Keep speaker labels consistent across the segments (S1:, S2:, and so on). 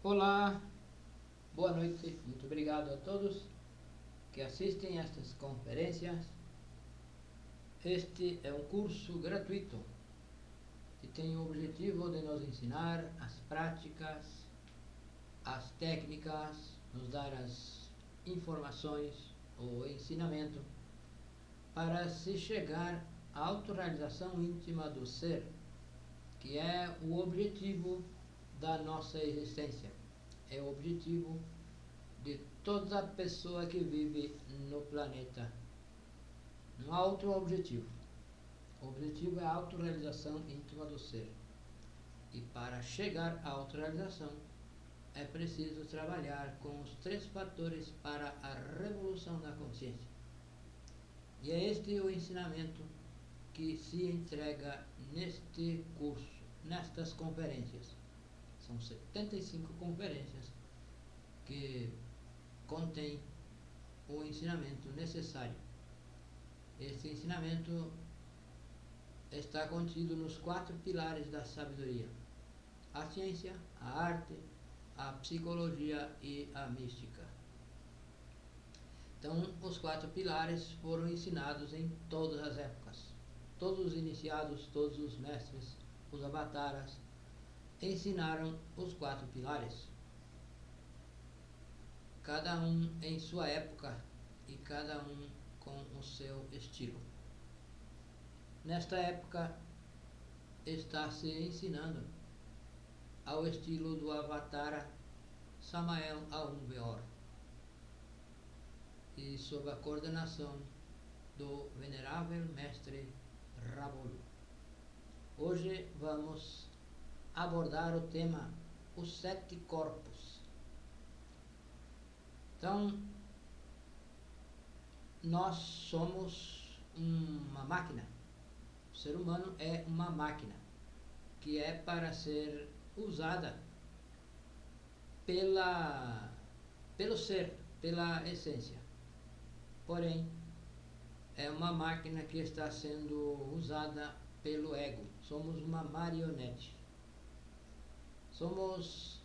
S1: Olá, boa noite, muito obrigado a todos que assistem a estas conferências. Este é um curso gratuito que tem o objetivo de nos ensinar as práticas, as técnicas, nos dar as informações, o ensinamento para se chegar à autorrealização íntima do ser, que é o objetivo da nossa existência, é o objetivo de toda pessoa que vive no planeta. Não há outro objetivo. O objetivo é a autorrealização íntima do ser. E para chegar à autorrealização é preciso trabalhar com os 3 fatores para a revolução da consciência. E é este o ensinamento que se entrega neste curso, nestas conferências. São 75 conferências que contém o ensinamento necessário. Este ensinamento está contido nos 4 pilares da sabedoria: a ciência, a arte, a psicologia e a mística. Então, os 4 pilares foram ensinados em todas as épocas. Todos os iniciados, todos os mestres, os avataras, ensinaram os 4 pilares. Cada um em sua época e cada um com o seu estilo. Nesta época está se ensinando ao estilo do Avatara Samael Aum Weor e sob a coordenação do venerável mestre Rabolu. Hoje vamos abordar o tema os 7 corpos. Então, nós somos uma máquina. O ser humano é uma máquina que é para ser usada pelo ser, pela essência. Porém, é uma máquina que está sendo usada pelo ego. Somos uma marionete. Somos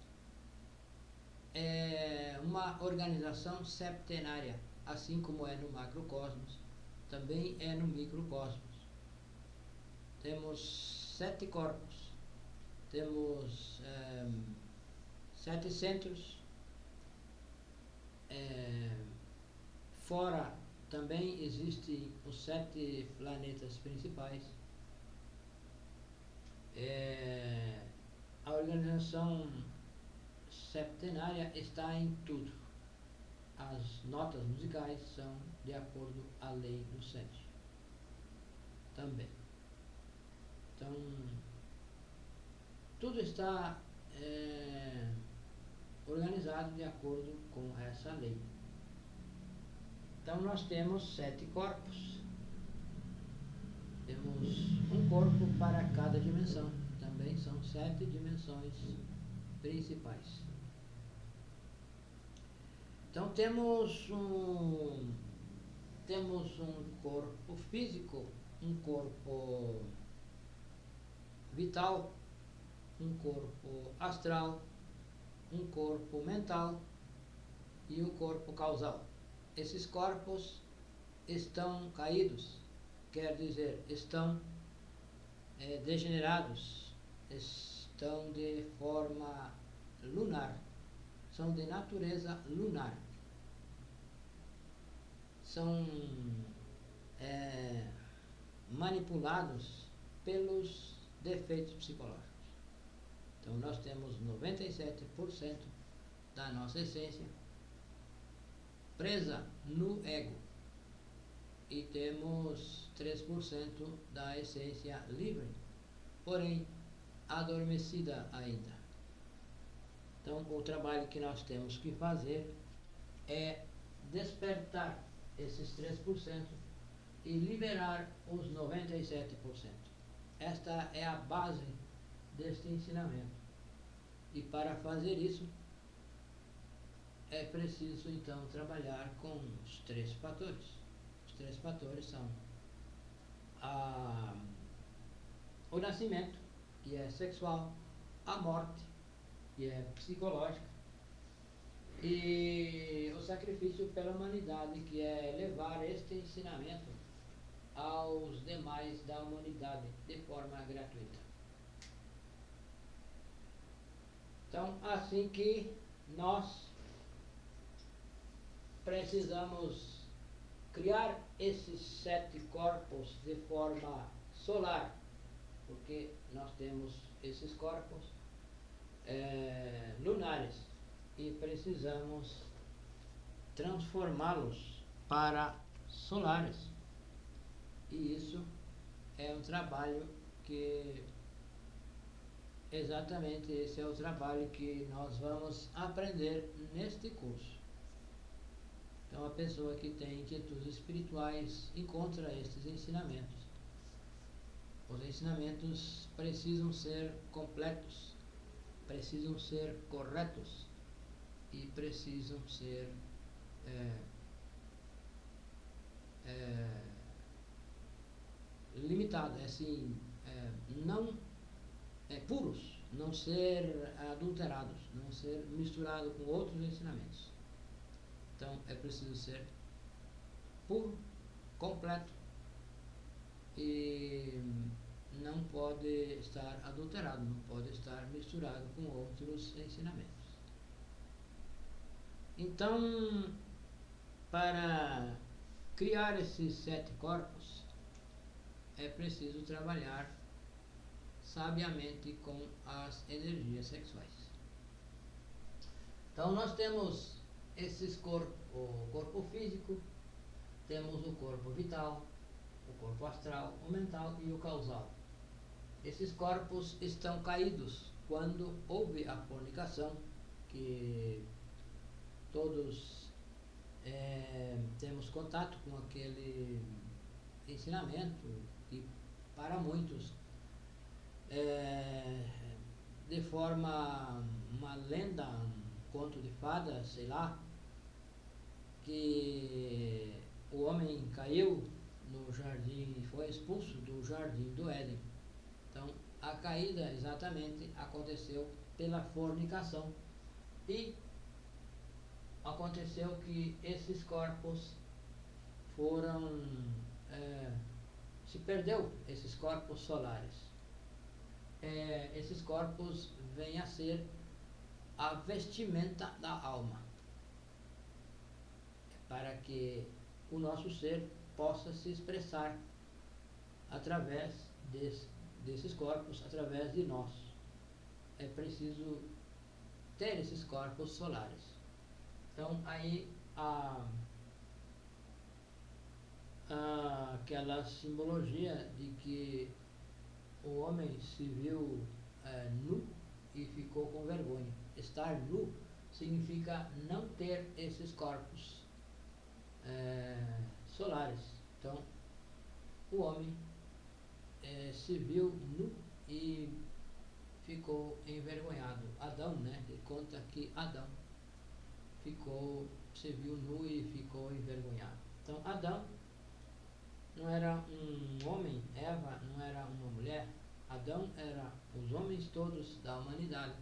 S1: uma organização septenária, assim como é no macrocosmos, também é no microcosmos. Temos 7 corpos, temos 7 centros, fora também existem os 7 planetas principais. A organização septenária está em tudo. As notas musicais são de acordo à lei do 7 também. Então, tudo está organizado de acordo com essa lei. Então, nós temos 7 corpos. Temos um corpo para cada dimensão. Também são 7 dimensões principais. Então temos um corpo físico, um corpo vital, um corpo astral, um corpo mental e um corpo causal. Esses corpos estão caídos, quer dizer, estão degenerados, estão de forma lunar. São de natureza lunar. São manipulados pelos defeitos psicológicos. Então, nós temos 97% da nossa essência presa no ego e temos 3% da essência livre, porém adormecida ainda. Então, o trabalho que nós temos que fazer é despertar esses 3% e liberar os 97%. Esta é a base deste ensinamento. E para fazer isso, é preciso então trabalhar com os 3 fatores. Os 3 fatores são o nascimento, que é sexual, a morte, que é psicológica, e o sacrifício pela humanidade, que é levar este ensinamento aos demais da humanidade de forma gratuita. Então, assim que nós precisamos criar esses 7 corpos de forma solar, porque nós temos esses corpos lunares e precisamos transformá-los para solares. E isso é um trabalho que, exatamente esse é o trabalho que nós vamos aprender neste curso. Então, a pessoa que tem inquietudes espirituais encontra estes ensinamentos. Os ensinamentos precisam ser completos, precisam ser corretos e precisam ser limitados, assim, não puros, não ser adulterados, não ser misturados com outros ensinamentos. Então, é preciso ser puro, completo e não pode estar adulterado, não pode estar misturado com outros ensinamentos. Então, para criar esses 7 corpos, é preciso trabalhar sabiamente com as energias sexuais. Então, nós temos esses corpos, o corpo físico, temos o corpo vital, o corpo astral, o mental e o causal. Esses corpos estão caídos quando houve a fornicação, que todos temos contato com aquele ensinamento que para muitos de forma uma lenda, um conto de fadas, sei lá, que o homem caiu no jardim e foi expulso do jardim do Éden. Então, a caída exatamente aconteceu pela fornicação e aconteceu que esses corpos foram se perdeu esses corpos solares. Esses corpos vêm a ser a vestimenta da alma, para que o nosso ser possa se expressar através desses corpos, através de nós. É preciso ter esses corpos solares. Então, aí aquela simbologia de que o homem se viu nu e ficou com vergonha. Estar nu significa não ter esses corpos solares. Então, o homem se viu nu e ficou envergonhado. Adão, né? Ele conta que Adão se viu nu e ficou envergonhado. Então, Adão não era um homem, Eva não era uma mulher. Adão era os homens todos da humanidade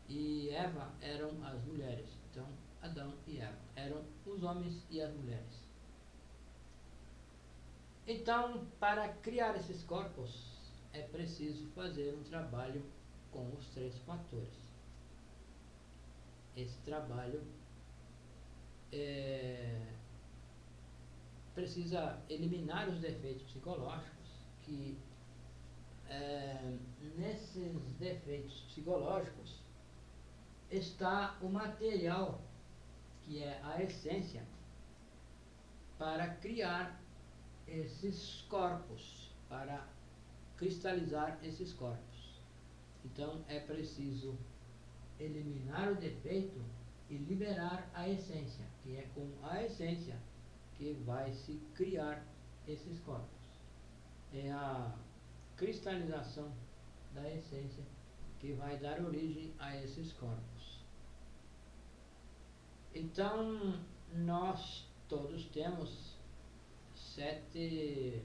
S1: e Eva eram as mulheres. Então, Adão e Eva eram os homens e as mulheres. Então, para criar esses corpos, é preciso fazer um trabalho com os 3 fatores. Esse trabalho precisa eliminar os defeitos psicológicos, que nesses defeitos psicológicos está o material, que é a essência, para criar esses corpos, para cristalizar esses corpos. Então, é preciso eliminar o defeito e liberar a essência, que é com a essência que vai se criar esses corpos. É a cristalização da essência que vai dar origem a esses corpos. Então, nós todos temos 7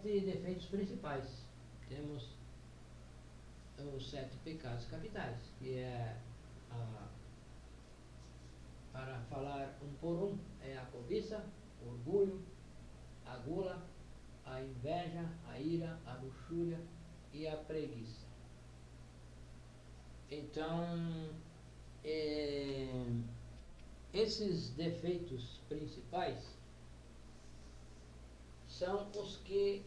S1: defeitos principais. Temos os 7 pecados capitais, que é a, para falar um por um, é a cobiça, o orgulho, a gula, a inveja, a ira, a luxúria e a preguiça. Então, esses defeitos principais são os que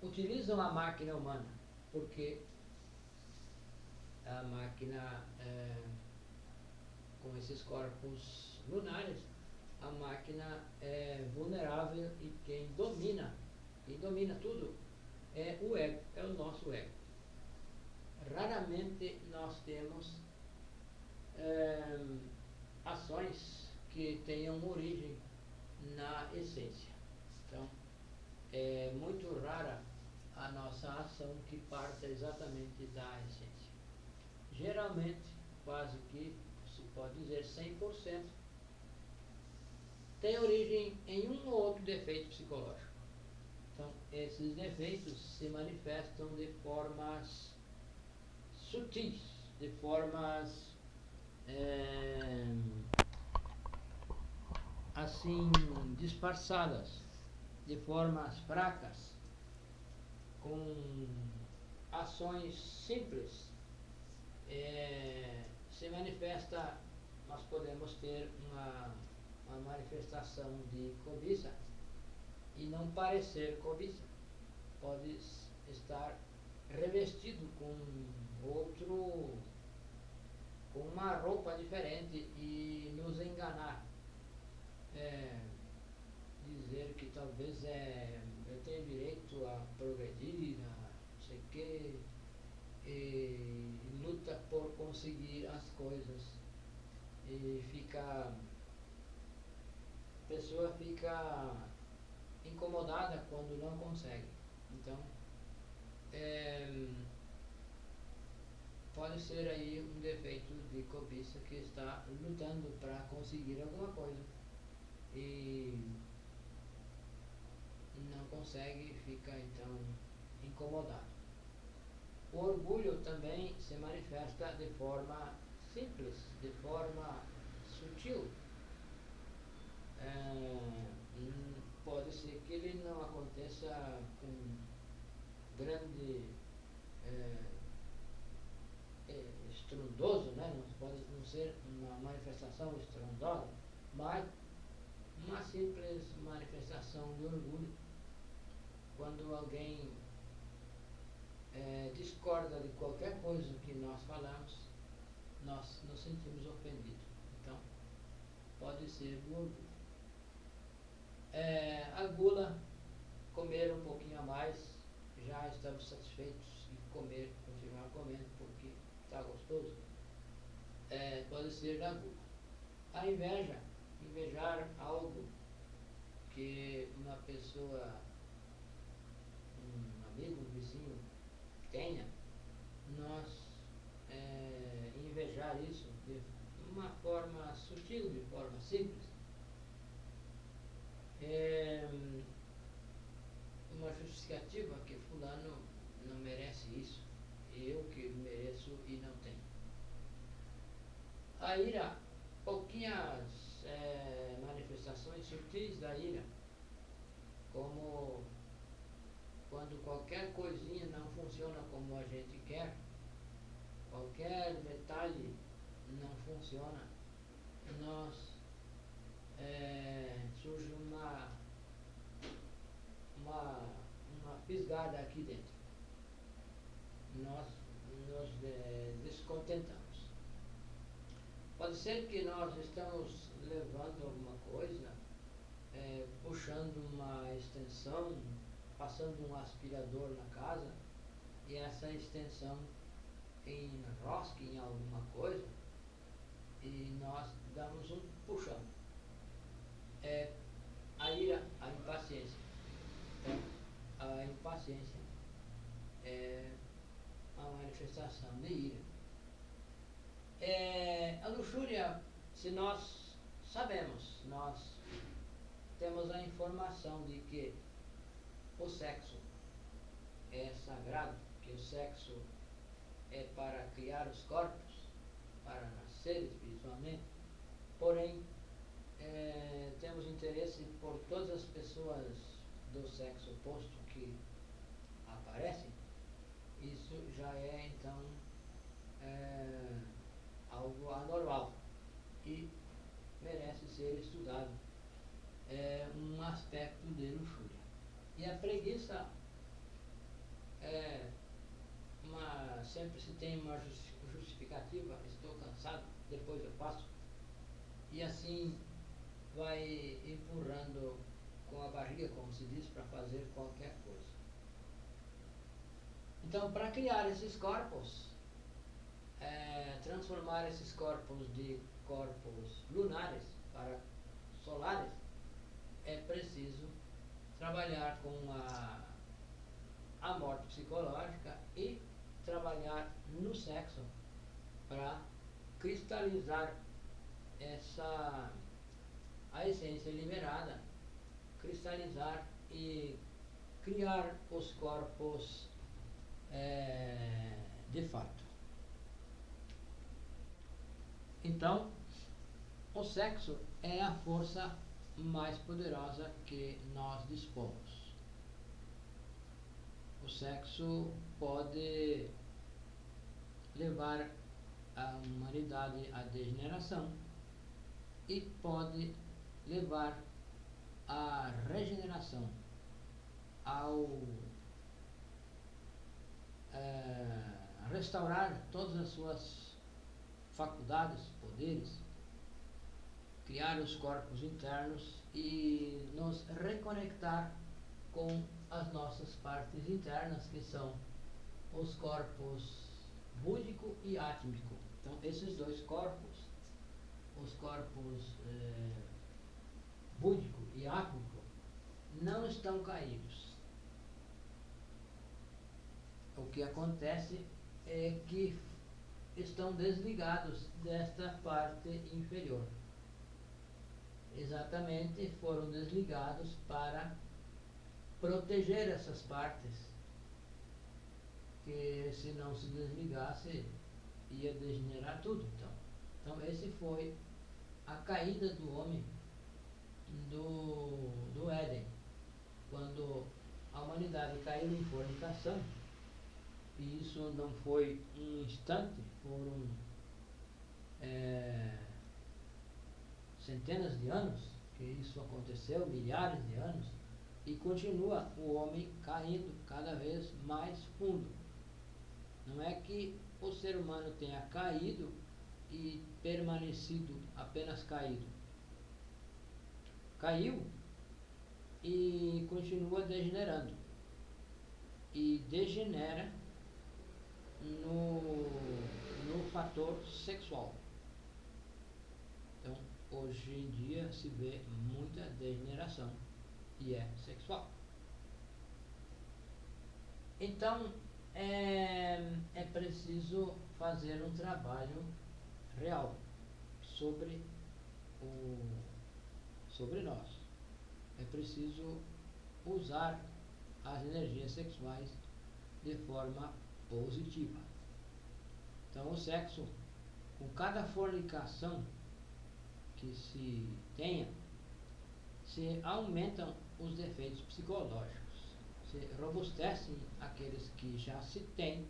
S1: utilizam a máquina humana, porque a máquina, com esses corpos lunares, a máquina é vulnerável e quem domina tudo é o ego, é o nosso ego. Raramente nós temos ações que tenham origem na essência. Então, é muito rara a nossa ação que parta exatamente da essência. Geralmente, quase que se pode dizer 100%, tem origem em um ou outro defeito psicológico. Então, esses defeitos se manifestam de formas sutis, de formas assim disfarçadas, de formas fracas, com ações simples. Se manifesta, nós podemos ter uma manifestação de cobiça e não parecer cobiça. Pode estar revestido com uma roupa diferente e nos enganar. Dizer que talvez eu tenho direito a progredir, a não sei o quê, e luta por conseguir as coisas e a pessoa fica incomodada quando não consegue. Então, pode ser aí um defeito de cobiça que está lutando para conseguir alguma coisa e não consegue, fica então incomodado. O orgulho também se manifesta de forma simples, de forma sutil. Pode ser que ele não aconteça com grande estrondoso, né? Não pode não ser uma manifestação estrondosa, mas uma simples manifestação de orgulho, quando alguém discorda de qualquer coisa que nós falamos, nós nos sentimos ofendidos. Então, pode ser o orgulho. A gula, comer um pouquinho a mais, já estamos satisfeitos e continuar comendo porque está gostoso, pode ser da gula. A inveja, invejar algo que uma pessoa, um amigo, um vizinho tenha, nós invejar isso de uma forma sutil, de forma simples, uma justificativa que fulano não merece isso, eu que mereço e não tenho. A ira, pouquinhas manifestações sutis da ira, como quando qualquer coisinha não funciona como a gente quer, qualquer detalhe não funciona, surge uma fisgada aqui dentro. Nós nos descontentamos. Pode ser que nós estamos levando alguma coisa, puxando uma extensão, passando um aspirador na casa, e essa extensão enrosca em alguma coisa e nós damos um puxão. A ira, a impaciência. Então, a impaciência é a manifestação de ira. A luxúria, se nós sabemos, nós temos a informação de que o sexo é sagrado, sagrado, que o sexo é para criar os corpos, para nascer espiritualmente, porém temos interesse por todas as pessoas do sexo oposto que aparecem. Isso já é então algo anormal e merece ser estudado. É um aspecto de luxúria. E a preguiça sempre se tem uma justificativa: estou cansado, depois eu faço. E assim vai empurrando com a barriga, como se diz, para fazer qualquer coisa. Então, para criar esses corpos, transformar esses corpos de corpos lunares para solares, é preciso trabalhar com a morte psicológica e trabalhar no sexo para cristalizar a essência liberada, cristalizar e criar os corpos de fato. Então, o sexo é a força mais poderosa que nós dispomos. O sexo pode levar a humanidade à degeneração e pode levar à regeneração, ao restaurar todas as suas faculdades, poderes, criar os corpos internos e nos reconectar com as nossas partes internas, que são os corpos búdico e átmico. Então, esses dois corpos, os corpos búdico e átmico, não estão caídos. O que acontece é que estão desligados desta parte inferior. Exatamente, foram desligados para proteger essas partes, que se não se desligasse ia degenerar tudo. Então esse foi a caída do homem do Éden, quando a humanidade caiu em fornicação. E isso não foi um instante, foram centenas de anos que isso aconteceu, milhares de anos, e continua o homem caindo cada vez mais fundo. Não é que o ser humano tenha caído e permanecido apenas caído. Caiu e continua degenerando. E degenera no fator sexual. Então, hoje em dia se vê muita degeneração e é sexual. Então, é preciso fazer um trabalho real sobre nós. É preciso usar as energias sexuais de forma positiva. Então, o sexo, com cada fornicação que se tenha, se aumentam os defeitos psicológicos, se robustecem aqueles que já se têm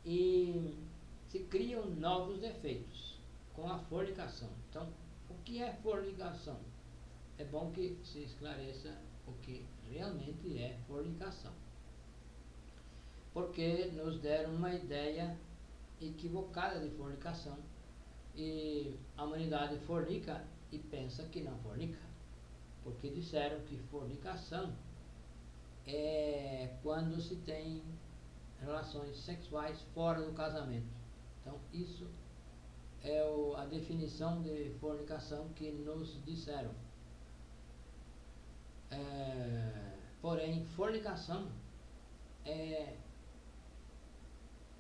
S1: e se criam novos defeitos com a fornicação. Então, o que é fornicação? É bom que se esclareça o que realmente é fornicação, porque nos deram uma ideia equivocada de fornicação e a humanidade fornica e pensa que não fornica, porque disseram que fornicação é quando se tem relações sexuais fora do casamento. Então, isso é a definição de fornicação que nos disseram. Porém, fornicação é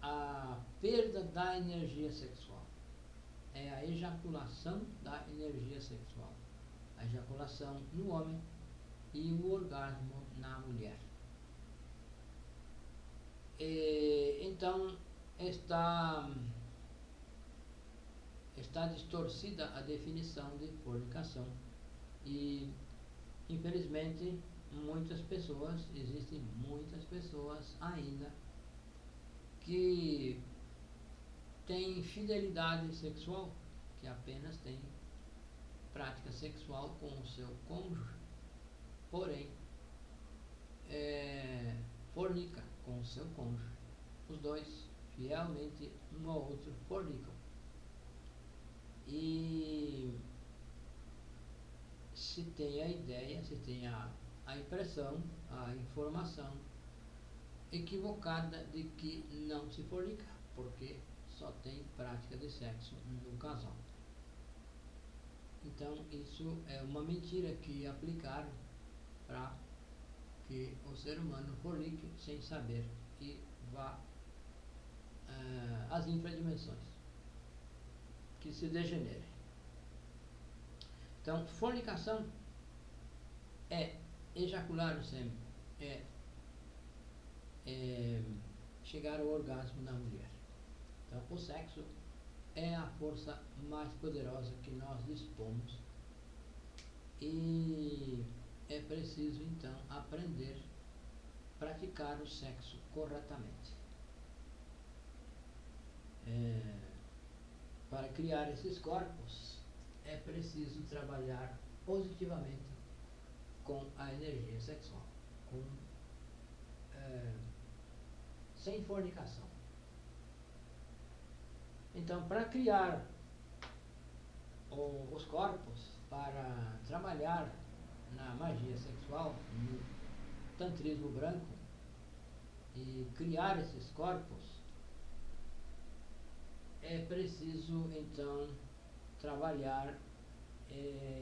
S1: a perda da energia sexual, é a ejaculação da energia sexual, a ejaculação no homem e o orgasmo na mulher. Então está distorcida a definição de fornicação e, infelizmente, existem muitas pessoas ainda que têm fidelidade sexual, que apenas têm prática sexual com o seu cônjuge, porém fornica com o seu cônjuge. Os dois fielmente um ao outro fornicam. E se tem a ideia, se tem a impressão, a informação equivocada de que não se fornica, porque só tem prática de sexo no casal. Então isso é uma mentira que aplicaram para que o ser humano fornique sem saber e vá às infradimensões, que se degenere. Então, fornicação é ejacular o sêmen, é chegar ao orgasmo na mulher. Então, o sexo é a força mais poderosa que nós dispomos e é preciso, então, aprender a praticar o sexo corretamente. Para criar esses corpos, é preciso trabalhar positivamente com a energia sexual, sem fornicação. Então, para criar os corpos, para trabalhar na magia sexual, no tantrismo branco, e criar esses corpos, é preciso então trabalhar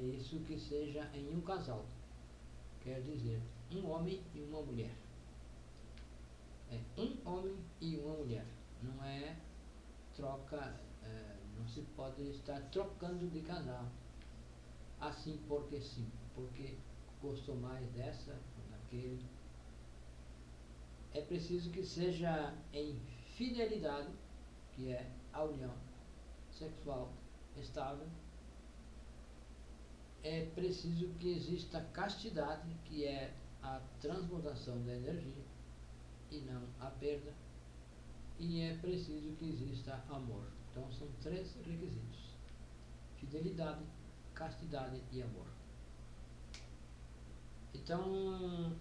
S1: isso que seja em um casal, quer dizer, um homem e uma mulher. Um homem e uma mulher, não é troca, não se pode estar trocando de casal assim porque sim, porque gostou mais dessa ou daquele. É preciso que seja em fidelidade, que é a união sexual estável. É preciso que exista castidade, que é a transmutação da energia e não a perda. E é preciso que exista amor. Então são 3 requisitos: fidelidade, castidade e amor. Então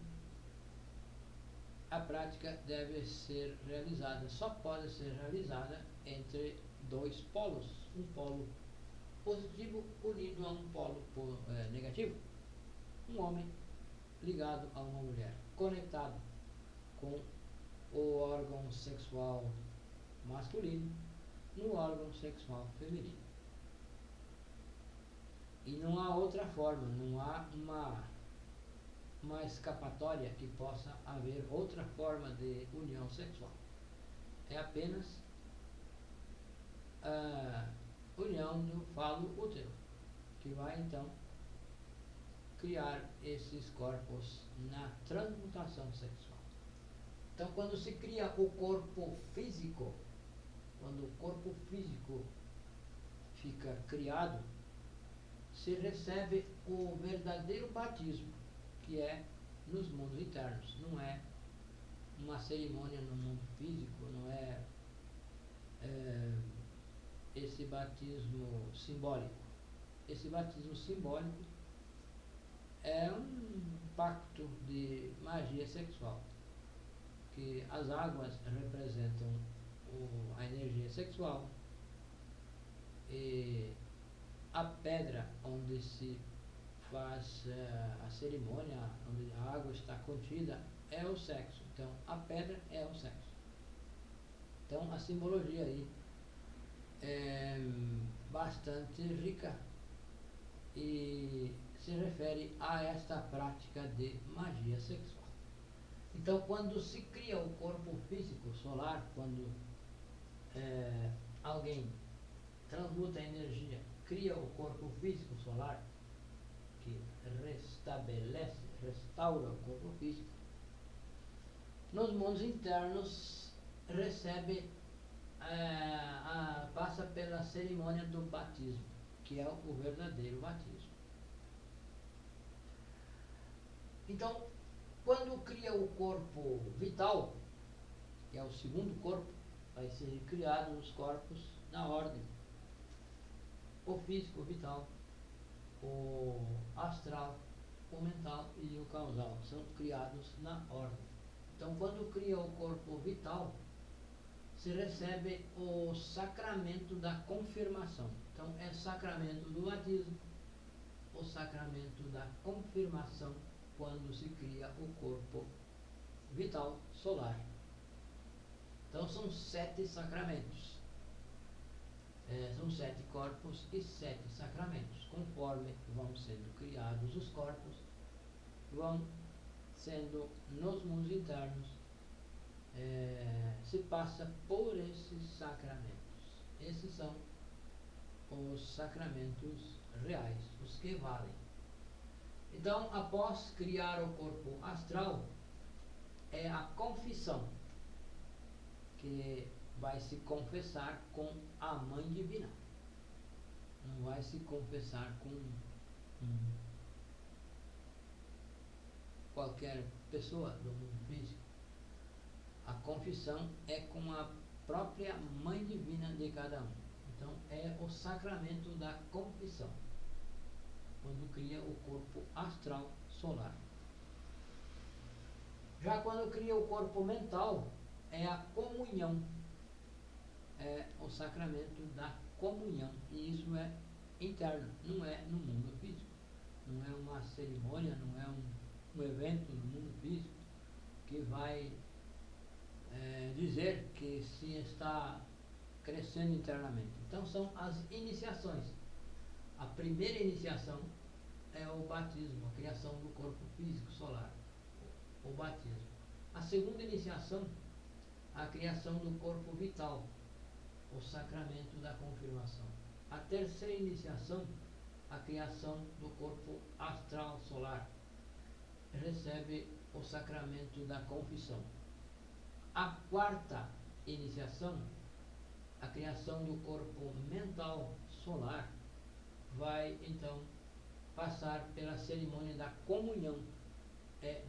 S1: a prática deve ser realizada, só pode ser realizada entre 2 polos, um polo positivo unido a um polo negativo. Um homem ligado a uma mulher, conectado com o órgão sexual masculino no órgão sexual feminino. E não há outra forma, não há uma escapatória que possa haver outra forma de união sexual. É apenas a união do falo-útero, que vai então criar esses corpos na transmutação sexual. Então, quando se cria o corpo físico, quando o corpo físico fica criado, se recebe o verdadeiro batismo, que é nos mundos internos. Não é uma cerimônia no mundo físico, não é esse batismo simbólico. Esse batismo simbólico é um pacto de magia sexual, que as águas representam a energia sexual e a pedra onde se faz a cerimônia, onde a água está contida, é o sexo. Então a pedra é o sexo. Então a simbologia aí é bastante rica e se refere a esta prática de magia sexual. Então, quando se cria o corpo físico solar, quando alguém transmuta a energia, cria o corpo físico solar, que restaura o corpo físico, nos mundos internos recebe, passa pela cerimônia do batismo, que é o verdadeiro batismo. Então, quando cria o corpo vital, que é o segundo corpo, vai ser criado os corpos na ordem. O físico, o vital, o astral, o mental e o causal são criados na ordem. Então, quando cria o corpo vital, se recebe o sacramento da confirmação. Então, é sacramento do batismo, o sacramento da confirmação, quando se cria o corpo vital solar. Então, são 7 sacramentos. São 7 corpos e 7 sacramentos. Conforme vão sendo criados os corpos, vão sendo nos mundos internos, se passa por esses sacramentos. Esses são os sacramentos reais, os que valem. Então, após criar o corpo astral, é a confissão, que vai se confessar com a Mãe Divina. Não vai se confessar com qualquer pessoa do mundo físico. A confissão é com a própria Mãe Divina de cada um. Então, é o sacramento da confissão, quando cria o corpo astral solar. Já quando cria o corpo mental, é a comunhão. É o sacramento da comunhão. E isso é interno, não é no mundo físico. Não é uma cerimônia, não é um evento no mundo físico que vai dizer que se está crescendo internamente. Então, são as iniciações. A primeira iniciação é o batismo, a criação do corpo físico solar, o batismo. A segunda iniciação, a criação do corpo vital, o sacramento da confirmação. A terceira iniciação, a criação do corpo astral solar, recebe o sacramento da confissão. A quarta iniciação, a criação do corpo mental solar, vai então passar pela cerimônia da comunhão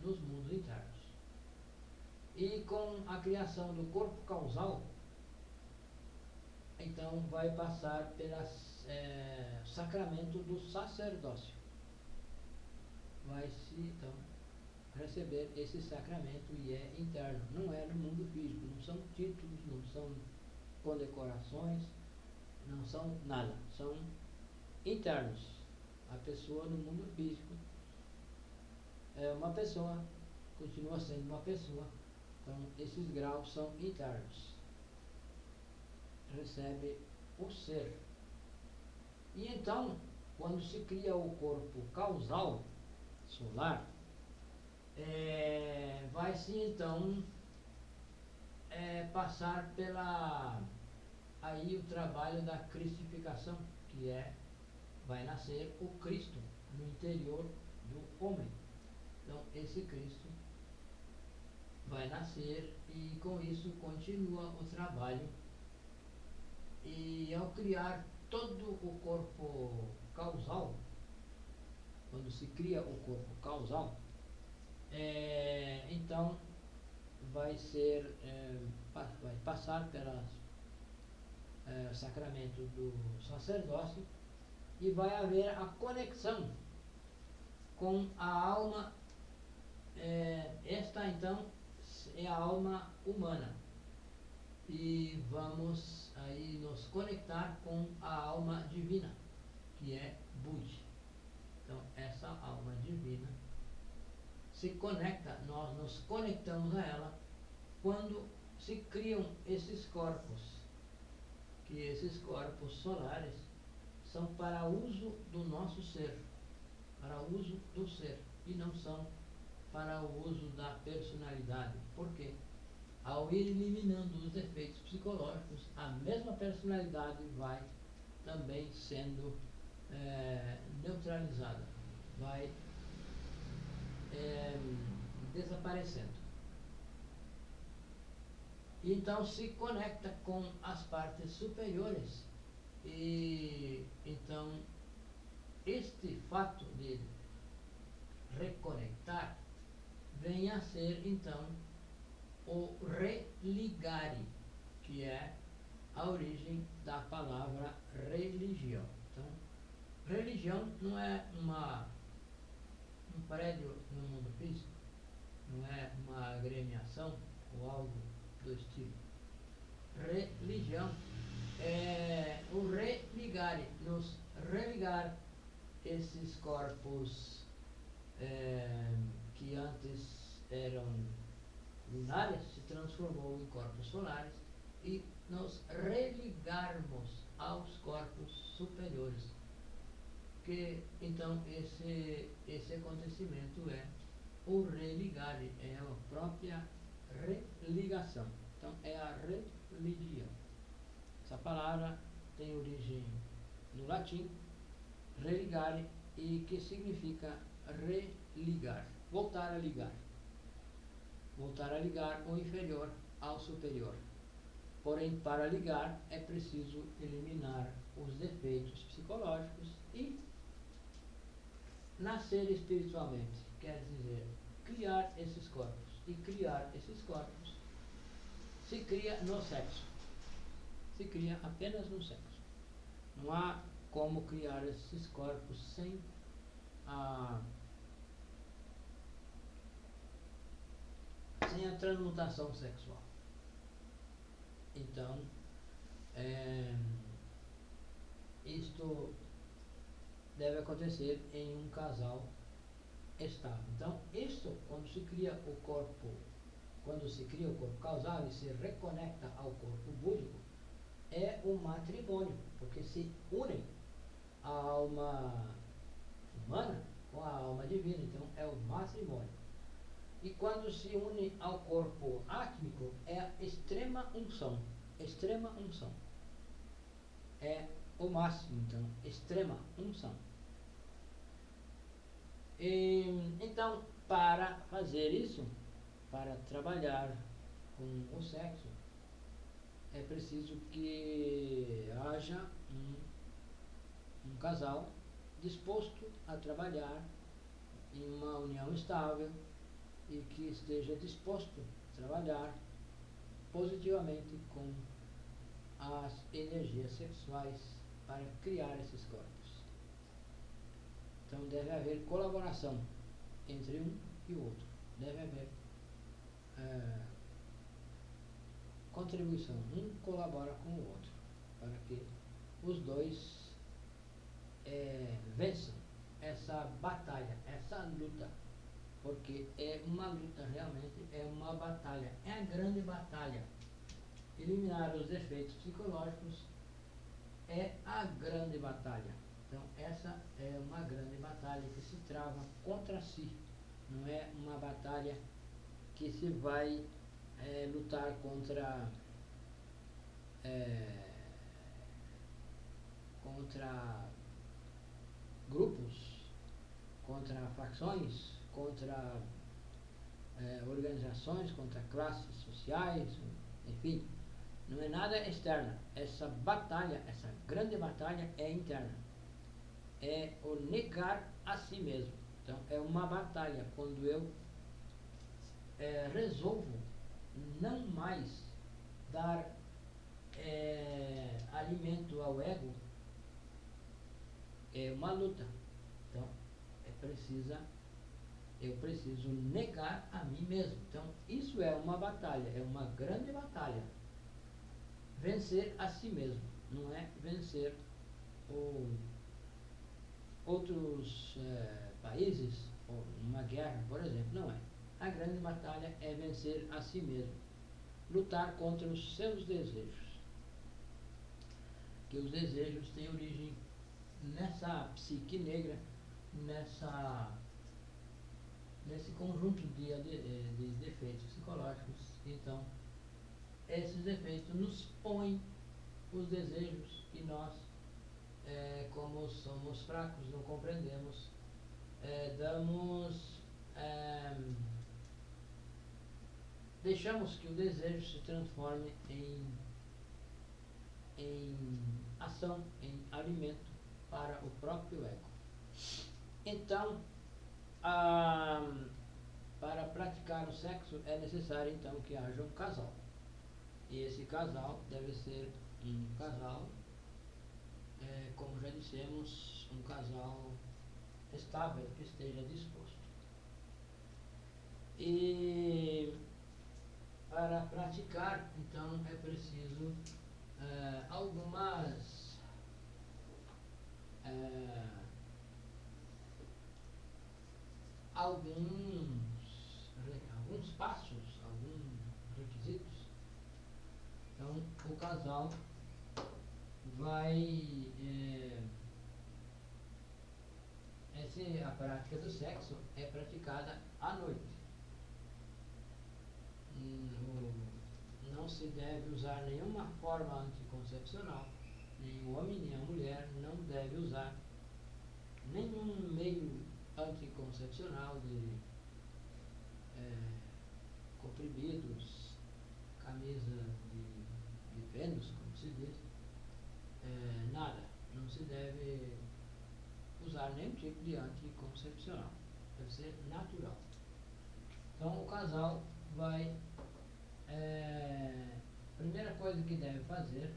S1: nos mundos internos. E com a criação do corpo causal, então vai passar pelo sacramento do sacerdócio. Vai se então receber esse sacramento e é interno, não é no mundo físico, não são títulos, não são condecorações, não são nada, são internos. A pessoa no mundo físico é uma pessoa, continua sendo uma pessoa, então esses graus são internos. Recebe o ser. E então, quando se cria o corpo causal solar, vai-se então passar aí o trabalho da cristificação, que vai nascer o Cristo no interior do homem. Então, esse Cristo vai nascer e com isso continua o trabalho. E ao criar todo o corpo causal, quando se cria o corpo causal, então vai passar pelo sacramento do sacerdócio e vai haver a conexão com a alma. Esta então é a alma humana e vamos aí nos conectar com a alma divina, que é Budi. Então, essa alma divina se conecta, nós nos conectamos a ela quando se criam esses corpos, que esses corpos solares são para uso do nosso ser, para uso do ser, e não são para o uso da personalidade. Por quê? Ao ir eliminando os defeitos psicológicos, a mesma personalidade vai também sendo neutralizada, vai desaparecendo. E então se conecta com as partes superiores. E então este fato de reconectar vem a ser então o religare, que é a origem da palavra religião. Então, religião não é um prédio no mundo físico, não é uma agremiação ou algo do estilo. Religião é o religare, nos religar esses corpos que antes eram lunares, se transformou em corpos solares, e nos religarmos aos corpos superiores. Que então esse acontecimento é o religare, é a própria religação. Então é a religião. Essa palavra tem origem no latim, religare, e que significa religar, voltar a ligar. Voltar a ligar o inferior ao superior. Porém, para ligar é preciso eliminar os defeitos psicológicos e nascer espiritualmente, quer dizer, criar esses corpos. E criar esses corpos se cria no sexo. Se cria apenas no sexo. Não há como criar esses corpos sem a transmutação sexual. Então, isto deve acontecer em um casal estável. Então, isso, quando se cria o corpo causal e se reconecta ao corpo búdico, é o matrimônio, porque se unem a alma humana com a alma divina, então é o matrimônio. E quando se une ao corpo átmico, é a extrema unção. Extrema unção. É o máximo, então, extrema unção. Então, para fazer isso, para trabalhar com o sexo, é preciso que haja um casal disposto a trabalhar em uma união estável e que esteja disposto a trabalhar positivamente com as energias sexuais para criar esses corpos. Então deve haver colaboração entre um e o outro. Deve haver contribuição. Um colabora com o outro para que os dois vençam essa batalha, essa luta. Porque é uma luta, realmente é uma batalha, é a grande batalha. Eliminar os defeitos psicológicos é a grande batalha. Então essa é uma grande batalha que se trava contra si. Não é uma batalha que se vai lutar contra grupos, contra facções, contra organizações, contra classes sociais, enfim, não é nada externa. Essa batalha, essa grande batalha é interna. É o negar a si mesmo. Então é uma batalha quando eu resolvo não mais dar alimento ao ego. É uma luta. Então eu preciso negar a mim mesmo. Então isso é uma batalha, é uma grande batalha. Vencer a si mesmo, não é vencer outros países, ou uma guerra, por exemplo, não é. A grande batalha é vencer a si mesmo, lutar contra os seus desejos. Que os desejos têm origem nessa psique negra, nesse conjunto de defeitos psicológicos. Então, esses defeitos nos põem os desejos e nós, como somos fracos, não compreendemos, damos deixamos que o desejo se transforme em ação, em alimento para o próprio ego. Então, para praticar o sexo é necessário então que haja um casal. E esse casal deve ser um casal, como já dissemos, um casal estável, que esteja disposto. E para praticar, então, é preciso alguns passos, alguns requisitos. Então, o casal vai a prática do sexo é praticada à noite. Não se deve usar nenhuma forma anticoncepcional, nem o homem nem a mulher não deve usar nenhum meio anticoncepcional de comprimidos, camisa de Vênus, como se diz, nada. Não se deve usar nenhum tipo de anticoncepcional. Deve ser natural. Então o casal vai... primeira coisa que deve fazer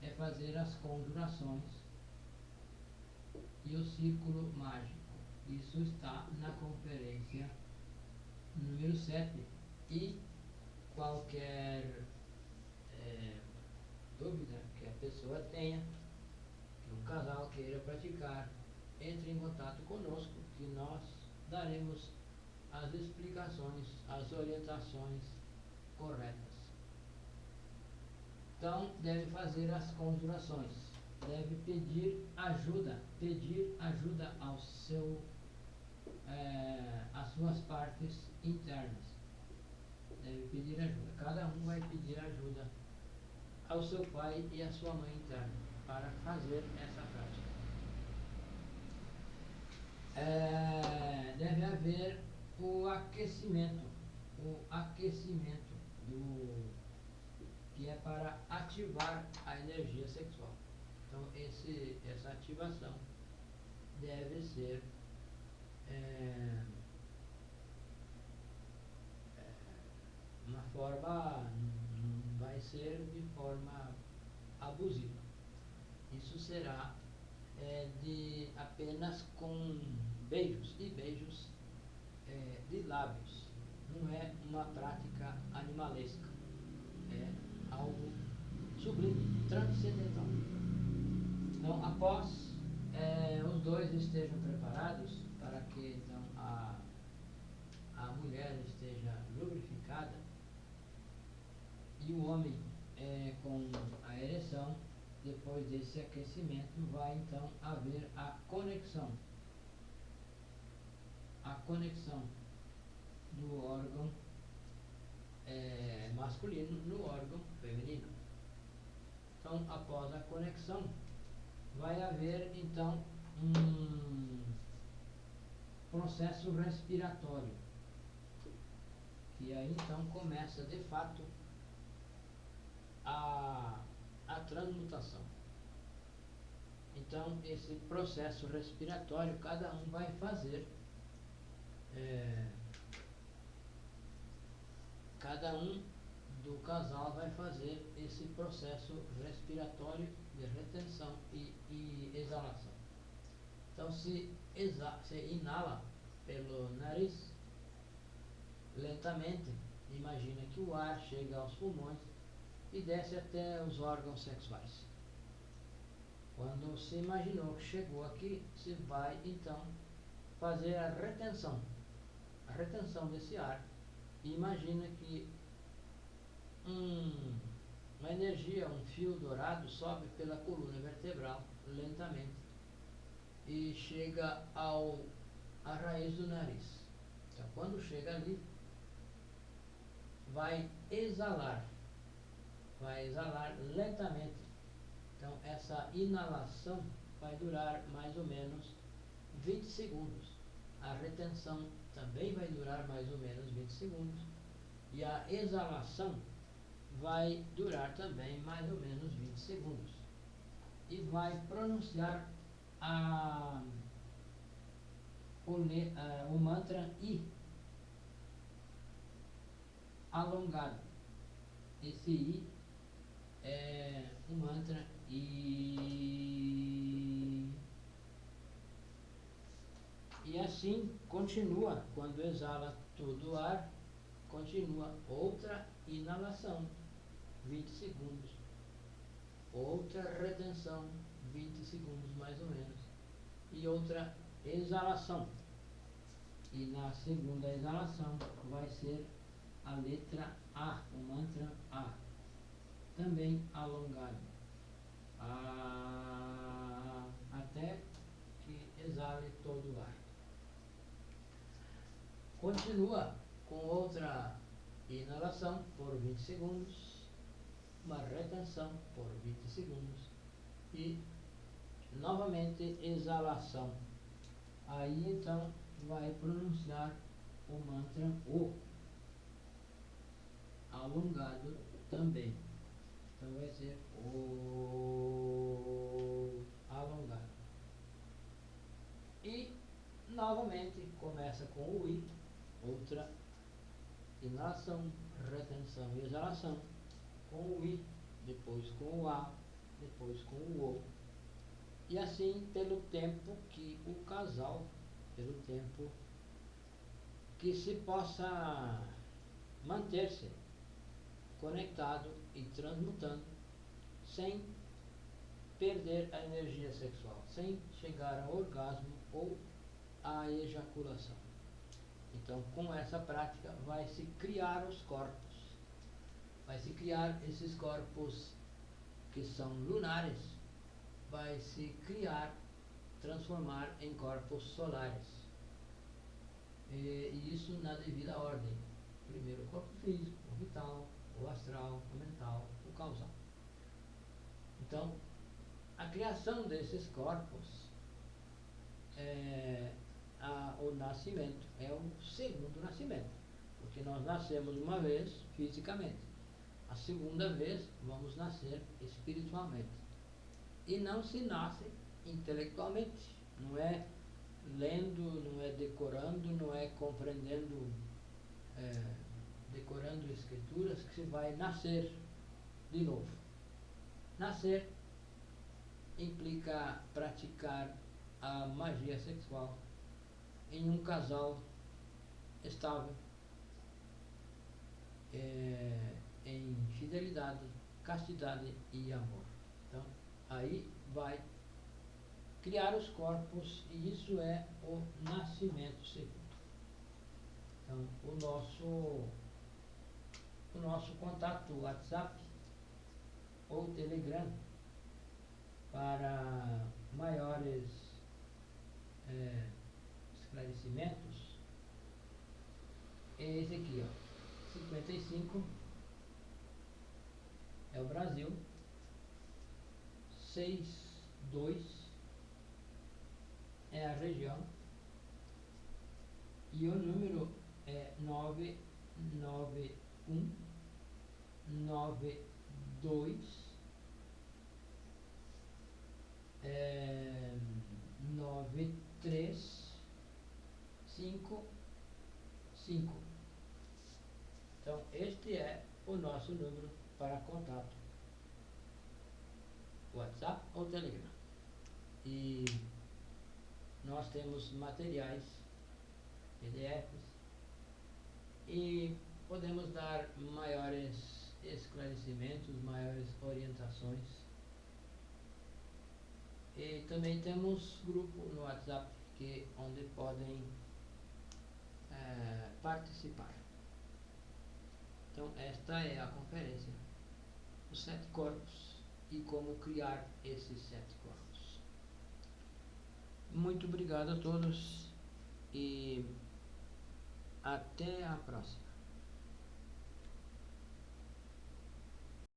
S1: é fazer as conjurações e o círculo mágico. Isso está na conferência número 7. E qualquer dúvida que a pessoa tenha, que um casal queira praticar, entre em contato conosco, que nós daremos as explicações, as orientações corretas. Então, deve fazer as conjurações, deve pedir ajuda ao seu, às suas partes internas. Deve pedir ajuda. Cada um vai pedir ajuda ao seu pai e à sua mãe interna para fazer essa prática. Deve haver o aquecimento que é para ativar a energia sexual. Então essa ativação deve ser uma forma, não vai ser de forma abusiva. Isso será de apenas com beijos de lábios. Não é uma prática animalesca, é algo sublime, transcendental. Então, após os dois estejam preparados para que então a mulher esteja lubrificada e o homem com a ereção, depois desse aquecimento vai então haver a conexão do órgão masculino no órgão feminino. Então, após a conexão, vai haver então um processo respiratório, que aí então começa de fato a transmutação. Então, esse processo respiratório, cada um vai fazer, cada um do casal vai fazer esse processo respiratório de retenção e exalação. Então, se inala pelo nariz, lentamente, imagina que o ar chega aos pulmões e desce até os órgãos sexuais. Quando se imaginou que chegou aqui, se vai então fazer a retenção desse ar. E imagina que uma energia, um fio dourado sobe pela coluna vertebral lentamente e chega à raiz do nariz. Então, quando chega ali, vai exalar lentamente. Então, essa inalação vai durar mais ou menos 20 segundos. A retenção também vai durar mais ou menos 20 segundos. E a exalação vai durar também mais ou menos 20 segundos. E vai pronunciar o mantra I alongado. Esse I é o mantra I. E assim continua, quando exala todo o ar, continua outra inalação, 20 segundos, outra retenção, 20 segundos mais ou menos, e outra exalação. E na segunda exalação vai ser a letra A, o mantra A, também alongado, até que exale todo o ar. Continua com outra inalação por 20 segundos, uma retenção por 20 segundos e novamente exalação. Aí então vai pronunciar o mantra O alongado também. Então vai ser O alongado. E novamente começa com o I, outra inalação, retenção e exalação, com o I, depois com o A, depois com o O. E assim pelo tempo que o casal, pelo tempo que se possa manter-se conectado e transmutando sem perder a energia sexual, sem chegar ao orgasmo ou à ejaculação. Então, com essa prática, vai se criar os corpos, vai se criar esses corpos que são lunares, vai se criar, transformar em corpos solares. E isso na devida ordem. Primeiro o corpo físico, o vital, o astral, o mental, o causal. Então, a criação desses corpos o nascimento é o segundo nascimento, porque nós nascemos uma vez fisicamente, a segunda vez vamos nascer espiritualmente, e não se nasce intelectualmente, não é lendo, não é decorando, não é compreendendo, decorando escrituras que se vai nascer de novo. Nascer implica praticar a magia sexual em um casal estável, em fidelidade, castidade e amor. Então, aí vai criar os corpos, e isso é o nascimento segundo. Então, o nosso contato WhatsApp ou Telegram para maiores esclarecimentos é esse aqui, ó, 55 é o Brasil, 62 é a região, e o número é 991 92 9355. Então, este é o nosso número para contato, WhatsApp ou Telegram. E nós temos materiais, PDFs, e podemos dar maiores esclarecimentos, maiores orientações. E também temos grupo no WhatsApp onde podem participar. Então, esta é a conferência, os 7 corpos e como criar esses 7 corpos. Muito obrigado a todos e até a próxima.